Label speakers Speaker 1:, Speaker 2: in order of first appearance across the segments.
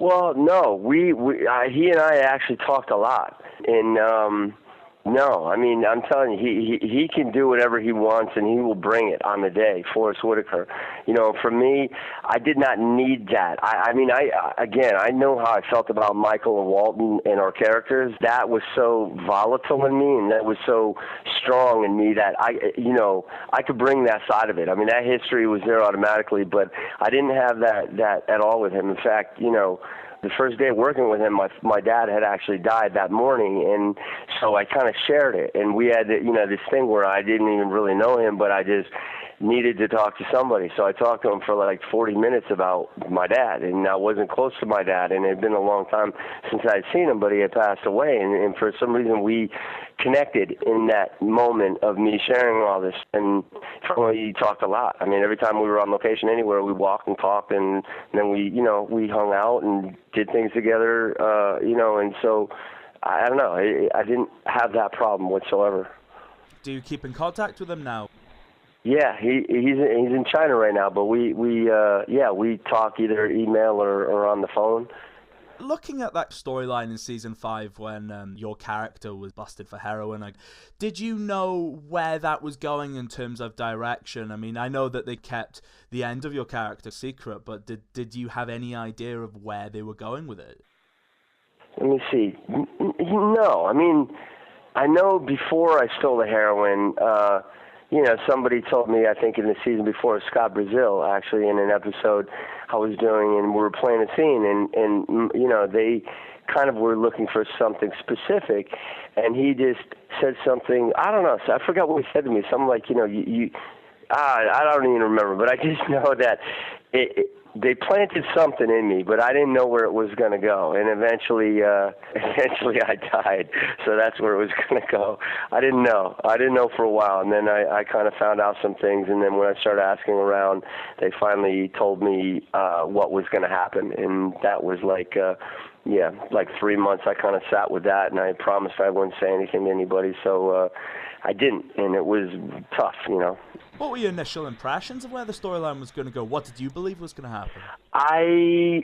Speaker 1: Well, no, he and I actually talked a lot, and no, I mean, I'm telling you, he can do whatever he wants, and he will bring it on the day. Forest Whitaker, for me, I did not need that. I mean, I know how I felt about Michael and Walton and our characters. That was so volatile in me, and that was so strong in me that I could bring that side of it. I mean, that history was there automatically, but I didn't have that at all with him. In fact, the first day working with him, my dad had actually died that morning, and so I kind of shared it. And we had, this thing where I didn't even really know him, but I just needed to talk to somebody. So I talked to him for like 40 minutes about my dad, and I wasn't close to my dad, and it had been a long time since I'd seen him, but he had passed away, and for some reason we connected in that moment of me sharing all this, and he talked a lot. I mean, every time we were on location anywhere, we walked and talked, and then we hung out and did things together, and so I don't know, I didn't have that problem whatsoever.
Speaker 2: Do you keep in contact with him now?
Speaker 1: Yeah, he's in China right now, but we talk either email or on the phone.
Speaker 2: Looking at that storyline in season 5 when your character was busted for heroin, did you know where that was going in terms of direction? I mean, I know that they kept the end of your character secret, but did you have any idea of where they were going with it?
Speaker 1: Let me see. No, I mean, I know before I stole the heroin, somebody told me, I think in the season before, Scott Brazil, actually, in an episode I was doing, and we were playing a scene, and they kind of were looking for something specific, and he just said something, I don't know, so I forgot what he said to me, something like, I don't even remember, but I just know that they planted something in me, but I didn't know where it was going to go. And eventually I died. So that's where it was going to go. I didn't know for a while. And then I kind of found out some things. And then when I started asking around, they finally told me what was going to happen. And that was like 3 months I kind of sat with that. And I promised I wouldn't say anything to anybody. So I didn't. And it was tough,
Speaker 2: What were your initial impressions of where the storyline was going to go? What did you believe was going to happen?
Speaker 1: I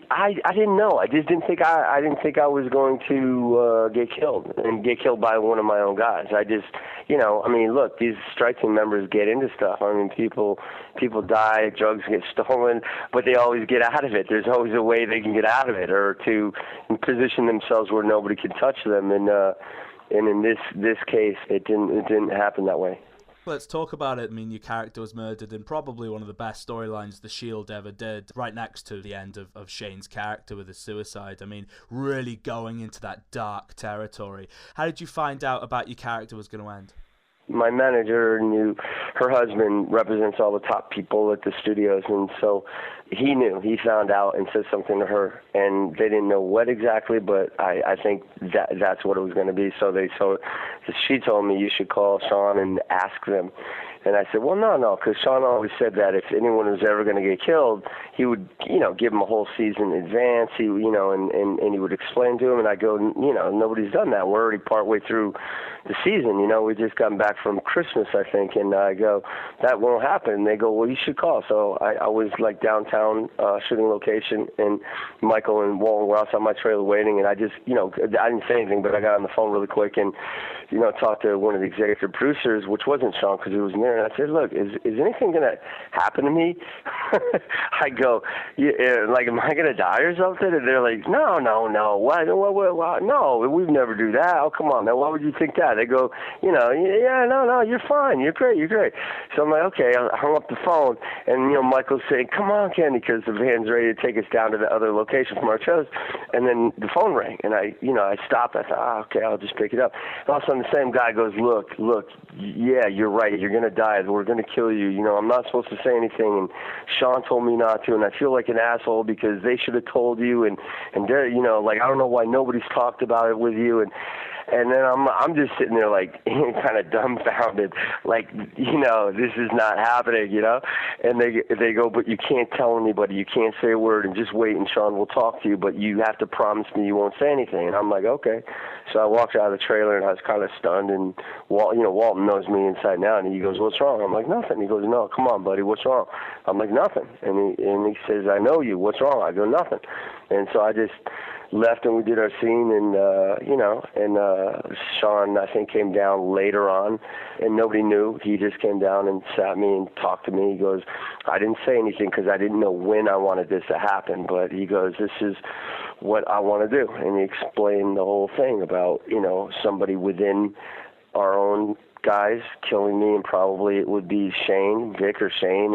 Speaker 1: didn't know. I just didn't think I was going to get killed by one of my own guys. I just, I mean, look, these strike team members get into stuff. I mean, people die, drugs get stolen, but they always get out of it. There's always a way they can get out of it, or to position themselves where nobody can touch them. And in this case, it didn't happen that way.
Speaker 2: Let's talk about it. I mean, your character was murdered in probably one of the best storylines The Shield ever did, right next to the end of Shane's character with his suicide. I mean, really going into that dark territory. How did you find out about your character was going to end?
Speaker 1: My manager knew her husband represents all the top people at the studios, and so he knew. He found out and said something to her, and they didn't know what exactly, but I think that's what it was going to be. So she told me, you should call Sean and ask them. And I said, well, no, because Sean always said that if anyone was ever going to get killed, he would, give them a whole season in advance, and he would explain to him. And I go, nobody's done that. We're already partway through the season, we just gotten back from Christmas, I think. And I go, that won't happen. And they go, well, you should call. So I was like downtown shooting location, and Michael and Walton were outside my trailer waiting. And I just, I didn't say anything, but I got on the phone really quick and, talked to one of the executive producers, which wasn't Sean because he was there. And I said, look, is anything going to happen to me? I go, am I going to die or something? And they're like, no. What? No, we'd never do that. Oh, come on, now, why would you think that? They go, no, you're fine. You're great. So I'm like, okay. I hung up the phone, and, Michael's saying, come on, Kenny, because the van's ready to take us down to the other location from our shows. And then the phone rang, and I stopped. I thought, okay, I'll just pick it up. And all of a sudden, the same guy goes, look, yeah, you're right. You're going to die. We're going to kill you. I'm not supposed to say anything, and Sean told me not to, and I feel like an asshole because they should have told you, and they're, I don't know why nobody's talked about it with you, and then I'm just sitting there like kind of dumbfounded, like, this is not happening, and they go, but you can't tell anybody, you can't say a word, and just wait, and Sean will talk to you, but you have to promise me you won't say anything. And I'm like, okay. So I walked out of the trailer, and I was kind of stunned, and Walton knows me inside now, and he goes, what's wrong? I'm like, nothing. He goes, no, come on, buddy, what's wrong? I'm like, nothing. And he says, I know you. What's wrong? I go, nothing. And so I just left and we did our scene, and Sean, I think, came down later on, and nobody knew. He just came down and sat me and talked to me. He goes, I didn't say anything because I didn't know when I wanted this to happen, but he goes, this is what I want to do. And he explained the whole thing about, somebody within our own guys killing me, and probably it would be Vic or Shane,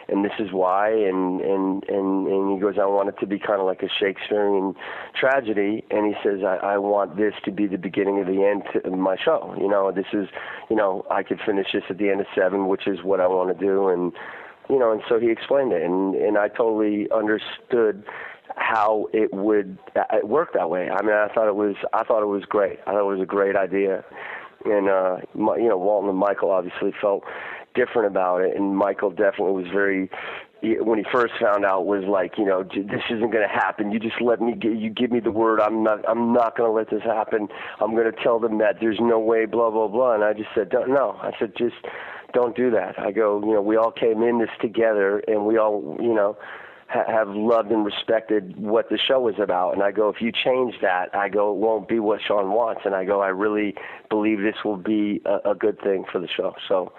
Speaker 1: and this is why, and he goes, I want it to be kind of like a Shakespearean tragedy, and he says, I want this to be the beginning of the end to my show. This is, I could finish this at the end of 7, which is what I want to do, and so he explained it, and I totally understood how it work that way. I mean, I thought it was great. I thought it was a great idea. And, Walton and Michael obviously felt different about it. And Michael definitely was when he first found out, was like, this isn't going to happen. You just you give me the word. I'm not going to let this happen. I'm going to tell them that there's no way, blah, blah, blah. And I just said, no. I said, just don't do that. I go, we all came in this together, and we all, have loved and respected what the show is about. And I go, if you change that, I go, it won't be what Sean wants. And I go, I really believe this will be a good thing for the show. So,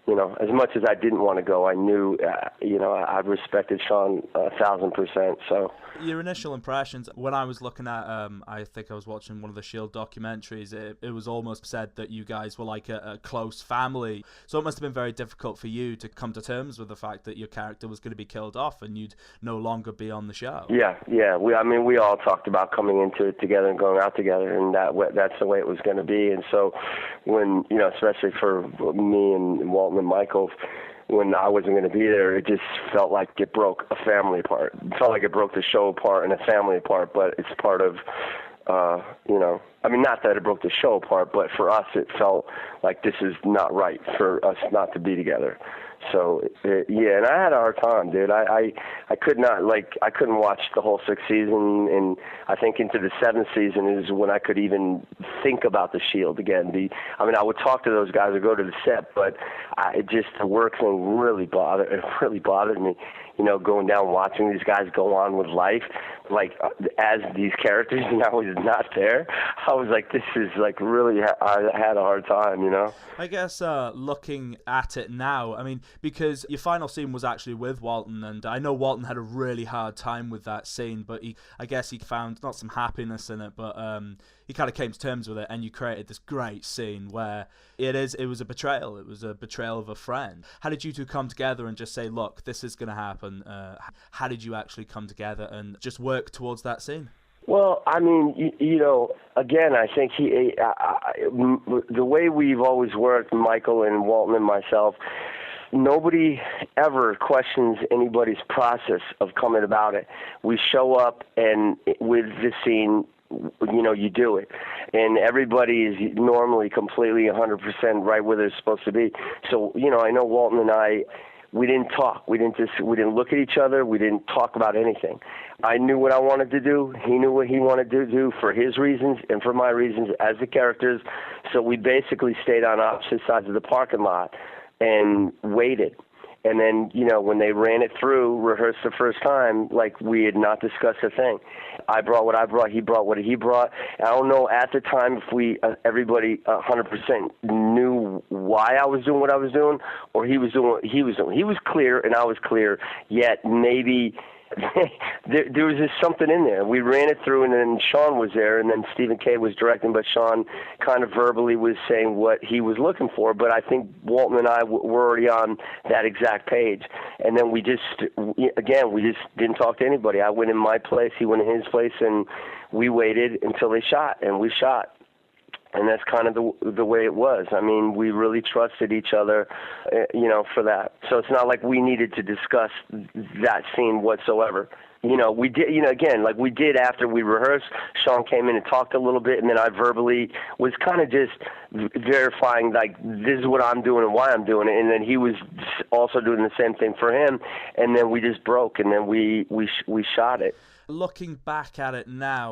Speaker 1: as much as I didn't want to go, I knew, I respected Sean 1,000%. So.
Speaker 2: Your initial impressions, when I was looking at, I think I was watching one of the S.H.I.E.L.D. documentaries, it was almost said that you guys were like a close family. So it must have been very difficult for you to come to terms with the fact that your character was going to be killed off and you'd no longer be on the show. Yeah.
Speaker 1: We all talked about coming into it together and going out together, and that's the way it was going to be. And so when, especially for me and Walton and Michael, when I wasn't going to be there, it just felt like it broke a family apart. It felt like it broke the show apart and a family apart, but it's part of, not that it broke the show apart, but for us it felt like this is not right for us not to be together. So, and I had a hard time, dude. I could not, I couldn't watch the whole 6th season, and I think into the 7th season is when I could even think about the S.H.I.E.L.D. again. I would talk to those guys or go to the set, but the work thing really bothered me. Going down, watching these guys go on with life, as these characters, and I was not there. I was like, this is really, I had a hard time,
Speaker 2: I guess looking at it now, because your final scene was actually with Walton, and I know Walton had a really hard time with that scene, but I guess he found not some happiness in it, but he kind of came to terms with it, and you created this great scene where it was a betrayal. It was a betrayal of a friend. How did you two come together and just say, look, this is going to happen? How did you actually come together and just work towards that scene?
Speaker 1: Well, again, I think the way we've always worked, Michael and Walton and myself, nobody ever questions anybody's process of coming about it. We show up, and with the scene, you do it. And everybody is normally completely 100% right where they're supposed to be. So, I know Walton and I, we didn't talk. We didn't look at each other. We didn't talk about anything. I knew what I wanted to do. He knew what he wanted to do for his reasons and for my reasons as the characters. So we basically stayed on opposite sides of the parking lot and waited. And then, when they ran it through, rehearsed the first time, we had not discussed a thing. I brought what I brought, he brought what he brought. I don't know at the time if everybody 100% knew why I was doing what I was doing, or he was doing what he was doing. He was clear and I was clear, yet maybe there was just something in there. We ran it through, and then Sean was there, and then Stephen K. was directing, but Sean kind of verbally was saying what he was looking for. But I think Walton and I were already on that exact page. And then we just didn't talk to anybody. I went in my place, he went in his place, and we waited until they shot, and we shot. And that's kind of the way it was. We really trusted each other, for that. So it's not like we needed to discuss that scene whatsoever. We did, again, like we did after we rehearsed. Sean came in and talked a little bit, and then I verbally was kind of just verifying, this is what I'm doing and why I'm doing it. And then he was also doing the same thing for him. And then we just broke, and then we shot it.
Speaker 2: Looking back at it now,